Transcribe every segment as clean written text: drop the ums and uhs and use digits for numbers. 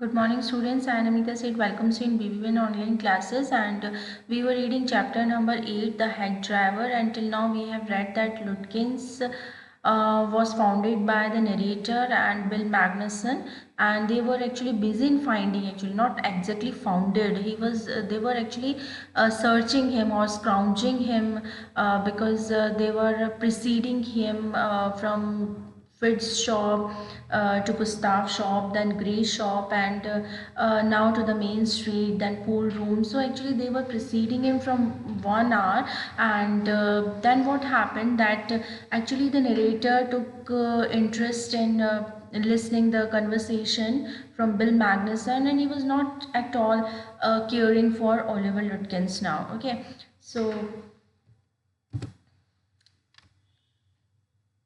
Good morning, students. I am Amita Said. Welcomes you in BBN online classes, and we were reading chapter number 8, The Head Driver. Until now, we have read that Lutkins was founded by the narrator and Bill Magnuson, and they were actually busy in finding. Actually, not exactly founded. They were actually searching him or scrounging him because they were preceding him from Fritz shop to Gustav shop, then Gray shop, and now to the main street, then pool room. So actually, they were preceding him from 1 hour, and then what happened that actually the narrator took interest in. Listening the conversation from Bill Magnuson, and he was not at all caring for Oliver Lutkins now. Okay, so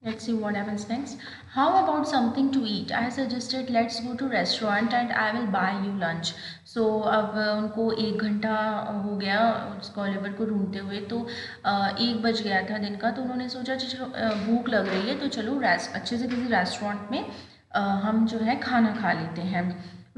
let's see what happens next. How about something to eat? I suggested let's go to restaurant and I will buy you lunch. So अब उनको 1 घंटा हो गया उसको Oliver को ढूंढते हुए, तो 1 बज गया था दिन का, तो उन्होंने सोचा चलो भूख लग रही है तो चलो अच्छे से किसी रेस्टोरेंट में हम जो है खाना खा लेते हैं.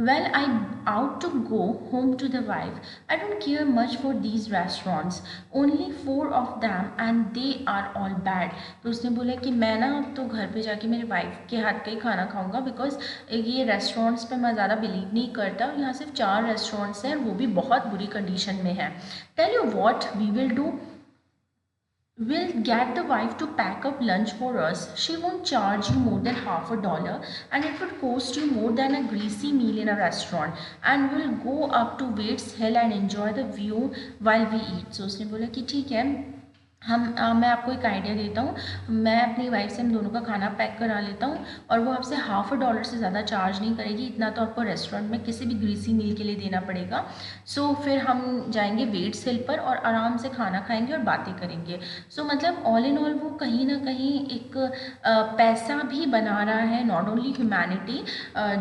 Well, I'm out to go home to the wife. I don't care much for these restaurants. Only 4 of them and they are all bad. तो उसने बोला कि मैं ना अब तो घर पे जाके मेरे वाइफ के हाथ का ही खाना खाऊंगा, बिकॉज ये रेस्टोरेंट्स पे मैं ज़्यादा बिलीव नहीं करता और यहाँ सिर्फ 4 रेस्टोरेंट्स हैं और वो भी बहुत बुरी कंडीशन में है. Tell you what we will do. We'll get the wife to pack up lunch for us. She won't charge you more than $50, and it would cost you more than a greasy meal in a restaurant. And we'll go up to Waits Hill and enjoy the view while we eat. So उसने बोला कि ठीक है, मैं आपको एक idea देता हूँ. मैं अपनी वाइफ से हम दोनों का खाना पैक करा लेता हूँ और वो आपसे $50 से ज़्यादा चार्ज नहीं करेगी. इतना तो आपको रेस्टोरेंट में किसी भी ग्रीसी मील के लिए देना पड़ेगा. सो फिर हम जाएंगे वेट्स हिल पर और आराम से खाना खाएंगे और बातें करेंगे. सो मतलब ऑल इन ऑल वो कहीं ना कहीं एक पैसा भी बना रहा है. नॉट ओनली ह्यूमैनिटी,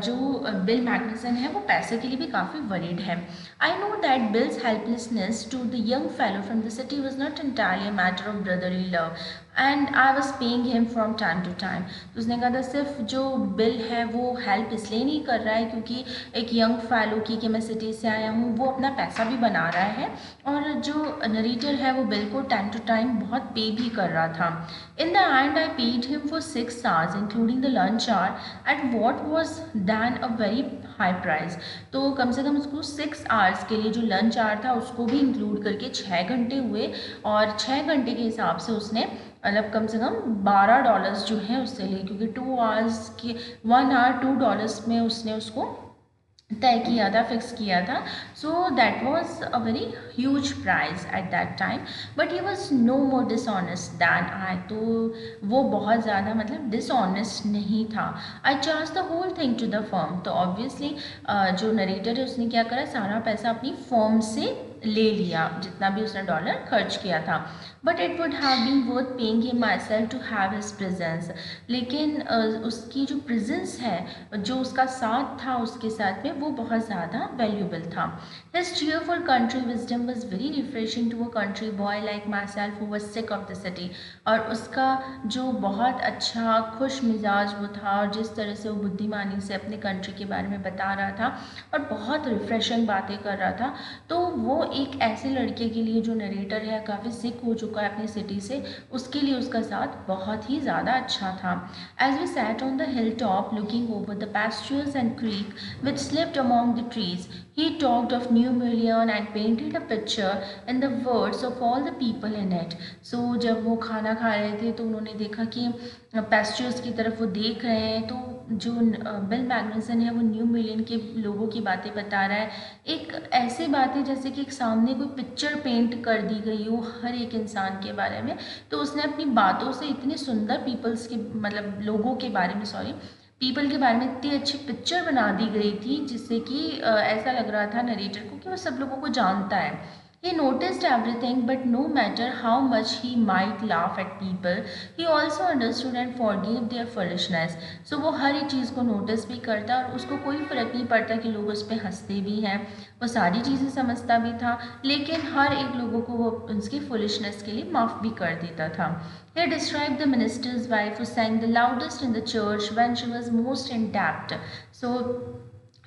जो बिल मैग्नुसन है वो पैसे के लिए भी काफ़ी वरीड है. I know that Bill's helplessness to the young fellow from the city was not entirely a matter of brotherly love, and I was paying him from time to time. तो उसने कहा था सिर्फ जो बिल है वो help इसलिए नहीं कर रहा है क्योंकि एक यंग फैलो की कि मैं सिटी से आया हूँ, वो अपना पैसा भी बना रहा है, और जो नरेटर है वो बिल को टाइम टू टाइम बहुत पे भी कर रहा था. In the end, I paid him for 6 hours, including the lunch hour, at what was then a very high price. तो कम से कम उसको 6 hours के लिए जो लंच आवर था उसको भी इंक्लूड करके 6 घंटे हुए, और 6 घंटे के हिसाब से उसने मतलब कम से कम $12 जो है उससे लिए, क्योंकि 2 hours की 1 hour $2 में उसने उसको तय किया था, फिक्स किया था. So that was a very huge prize at that time, but he was no more dishonest than I. तो वो बहुत ज़्यादा मतलब डिसऑनेस्ट नहीं था. I charge the whole thing to the firm. तो ऑब्वियसली जो नरेटर है उसने क्या करा, सारा पैसा अपनी फर्म से ले लिया, जितना भी उसने डॉलर खर्च किया था. But it would have been worth paying him myself to have his presence. लेकिन उसकी जो प्रेजेंस है, जो उसका साथ था उसके साथ में, वो बहुत ज़्यादा वैल्यूबल था. His cheerful country wisdom was very refreshing to a country boy like myself who was sick of the city. और उसका जो बहुत अच्छा खुश मिजाज वो था, और जिस तरह से वो बुद्धिमानी से अपने कंट्री के बारे में बता रहा था और बहुत रिफ्रेशिंग बातें कर रहा था, तो वो एक ऐसे लड़के के लिए जो नरेटर है काफ़ी सिक हो चुका है अपनी सिटी से, उसके लिए उसका साथ बहुत ही ज़्यादा अच्छा था. As we sat on the hill top looking over the pastures and creek which slipped among the trees, he talked of New Million and painted a picture in the words of all the people in it. So जब वो खाना खा रहे थे तो उन्होंने देखा कि पेस्ट्यूर्स की तरफ वो देख रहे हैं, तो जो बिल मैग्नुसन है वो न्यू मिलियन के लोगों की बातें बता रहा है. एक ऐसी बात है जैसे कि एक सामने कोई पिक्चर पेंट कर दी गई हो हर एक इंसान के बारे में. तो उसने अपनी बातों से इतने सुंदर पीपल्स के मतलब लोगों के बारे में, सॉरी, पीपल के बारे में इतनी अच्छी पिक्चर बना दी गई थी जिससे कि ऐसा लग रहा था नरेटर को कि वो सब लोगों को जानता है. He noticed everything, but no matter how much he might laugh at people, he also understood and forgave their foolishness. So वो हर एक चीज़ को नोटिस भी करता और उसको कोई फ़र्क नहीं पड़ता कि लोग उस पर हंसते भी हैं. वो सारी चीज़ें समझता भी था, लेकिन हर एक लोगों को वो उसकी फुलिशनेस के लिए माफ़ भी कर देता था. He described the minister's wife who sang the loudest in the church when she was most in debt. So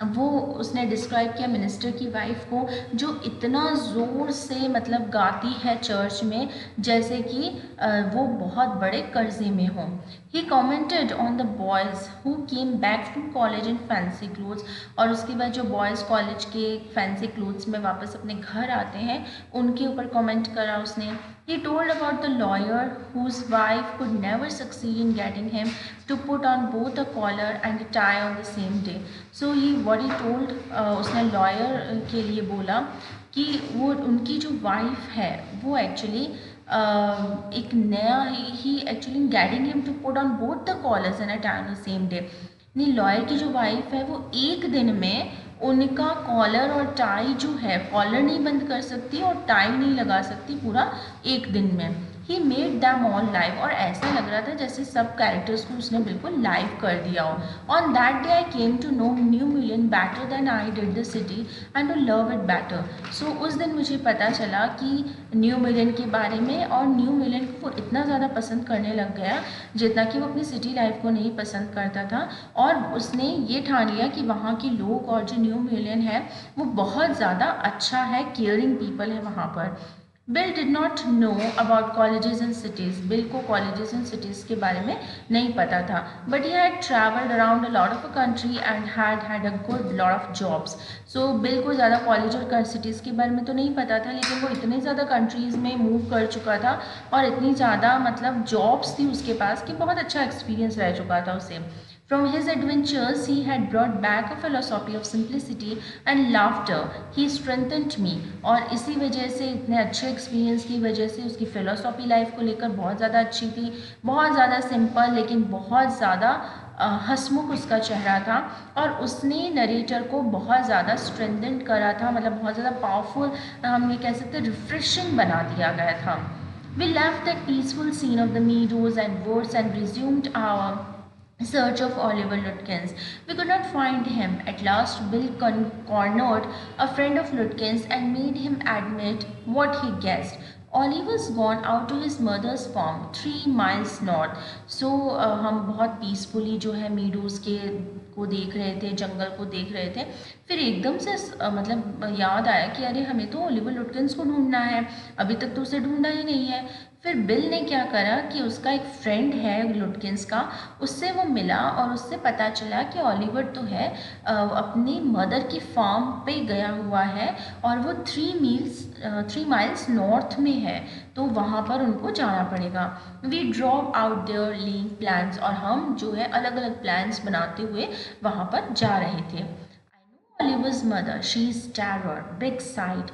वो उसने डिस्क्राइब किया मिनिस्टर की वाइफ को, जो इतना ज़ोर से मतलब गाती है चर्च में, जैसे कि वो बहुत बड़े कर्जे में हों। He commented on the boys who came back from college in fancy clothes, और उसके बाद जो बॉयज़ कॉलेज के फैंसी क्लोथ्स में वापस अपने घर आते हैं, उनके ऊपर कमेंट करा उसने। He told about the lawyer whose wife could never succeed in getting him to put on both a collar and a tie on the same day. So what he told, उसने lawyer के लिए बोला कि वो उनकी जो wife है वो एक्चुअली एक नया ही actually getting him to put on both the collars and a tie on the same day. नहीं, लॉयर की जो वाइफ है वो एक दिन में उनका कॉलर और टाई जो है, कॉलर नहीं बंद कर सकती और टाई नहीं लगा सकती पूरा एक दिन में। He made them all live, और ऐसा लग रहा था जैसे सब कैरेक्टर्स को उसने बिल्कुल लाइव कर दिया हो। On that day I came to know new million better than I did the city and to love it better. So उस दिन मुझे पता चला कि न्यू मिलियन के बारे में, और न्यू मिलियन को वो इतना ज़्यादा पसंद करने लग गया जितना कि वो अपनी सिटी लाइफ को नहीं पसंद करता था। और उसने ये ठान लिया कि वहाँ के लोग और जो न्यू मिलियन है वो बहुत ज़्यादा अच्छा है, केयरिंग पीपल है वहाँ पर। Bill did not know about colleges and cities, bill को कॉलेजेस एंड सिटीज़ के बारे में नहीं पता था, but he had travelled around a lot of a country and had a good lot of jobs. So bill को ज़्यादा college और सिटीज़ के बारे में तो नहीं पता था, लेकिन वो इतने ज़्यादा कंट्रीज़ में मूव कर चुका था और इतनी ज़्यादा मतलब जॉब्स थी उसके पास कि बहुत अच्छा एक्सपीरियंस रह चुका था उसे। From his adventures, he had brought back a philosophy of simplicity and laughter. He strengthened me. और इसी वजह से, इतने अच्छे एक्सपीरियंस की वजह से, उसकी फ़िलोसॉफी लाइफ को लेकर बहुत ज़्यादा अच्छी थी, बहुत ज़्यादा सिंपल लेकिन बहुत ज़्यादा हंसमुख उसका चेहरा था, और उसने नरेटर को बहुत ज़्यादा स्ट्रेंथन करा था, मतलब बहुत ज़्यादा पावरफुल, हम ये कह सकते हैं रिफ्रेशिंग बना दिया गया था। We left that peaceful scene of the meadows and woods and resumed our search of Oliver Lutkins. We could not find him. At last, Bill cornered a friend of Lutkins and made him admit what he guessed. Oliver's gone out to his mother's farm 3 miles north. So हम बहुत peacefully जो है meadows के को देख रहे थे, जंगल को देख रहे थे। फिर एकदम से मतलब याद आया कि अरे हमें तो ओलिवर लुटकिंस को ढूंढना है, अभी तक तो उसे ढूंढा ही नहीं है। फिर बिल ने क्या करा कि उसका एक फ्रेंड है लुटकिंस का, उससे वो मिला और उससे पता चला कि ओलिवर तो है अपनी मदर की फार्म पे गया हुआ है, और वो 3 माइल्स नॉर्थ में है, तो वहाँ पर उनको जाना पड़ेगा। We drop out their leaving plans, और हम जो है अलग अलग प्लान्स बनाते हुए वहाँ पर जा रहे थे। I know Oliver's mother, she's terror, big sight.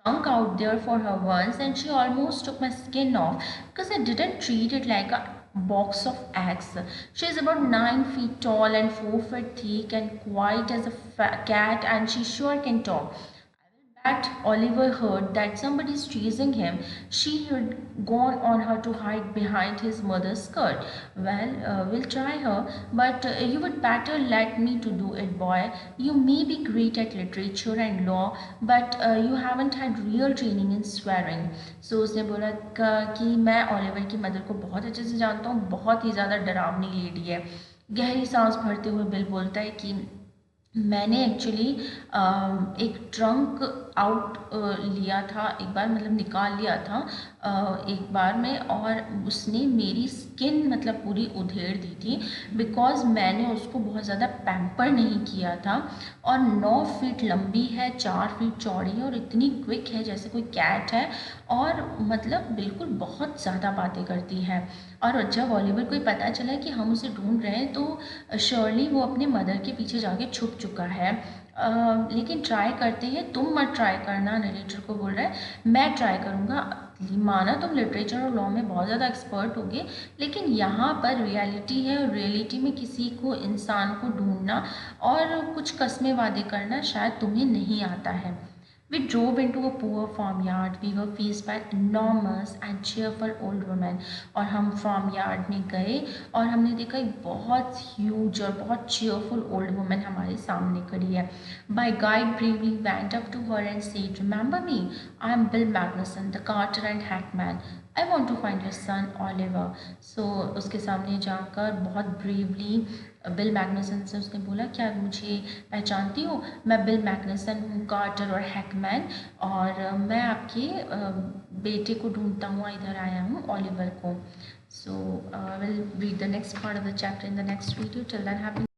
Drunk out there for her once, and she almost took my skin off because I didn't treat it like a box of eggs. She is about 9 feet tall and 4 feet thick and quiet as a cat, and she sure can talk. That Oliver heard that somebody is chasing him. She had gone on her to hide behind his mother's skirt. Well, we'll try her, but you would better let me to do it, boy. You may be great at literature and law, but you haven't had real training in swearing. So उसने बोला कि मैं Oliver की mother को बहुत अच्छे से जानता हूँ, बहुत ही ज़्यादा डरावनी लेडी है। गहरी सांस भरते हुए बिल बोलता है कि मैंने एक्चुअली एक ट्रंक आउट लिया था एक बार, मतलब निकाल लिया था एक बार में, और उसने मेरी स्किन मतलब पूरी उधेड़ दी थी, बिकॉज़ मैंने उसको बहुत ज़्यादा पैम्पर नहीं किया था। और 9 फीट लंबी है, 4 फीट चौड़ी है, और इतनी क्विक है जैसे कोई कैट है, और मतलब बिल्कुल बहुत ज़्यादा बातें करती है। और जब ओलिवर को पता चला कि हम उसे ढूंढ रहे हैं, तो श्योरली वो अपने मदर के पीछे जाके छुप चुका है। लेकिन ट्राई करते हैं, तुम मत ट्राई करना, नरेटर को बोल रहा है, मैं ट्राई करूँगा। माना तुम लिटरेचर और लॉ में बहुत ज़्यादा एक्सपर्ट होगे, लेकिन यहाँ पर रियलिटी है, और रियलिटी में किसी को, इंसान को ढूंढना और कुछ कस्में वादे करना शायद तुम्हें नहीं आता है। We drove into a poor farmyard. We were faced by enormous and cheerful old woman. और हम farmyard में गए और हमने देखा एक बहुत huge और बहुत cheerful old woman हमारे सामने खड़ी है। My guide bravely went up to her and said, "Remember me? I am Bill Magnuson, the carter and hackman. I want to find your son Oliver." So उसके सामने जाकर बहुत bravely बिल मैग्नसन से उसने बोला, क्या मुझे पहचानती हो, मैं बिल मैग्नसन हूँ, कार्टर और हैकमैन, और मैं आपके बेटे को ढूंढता हुआ इधर आया हूँ, ओलिवर को. So we'll read the next part of the chapter in the next video. Till then, happy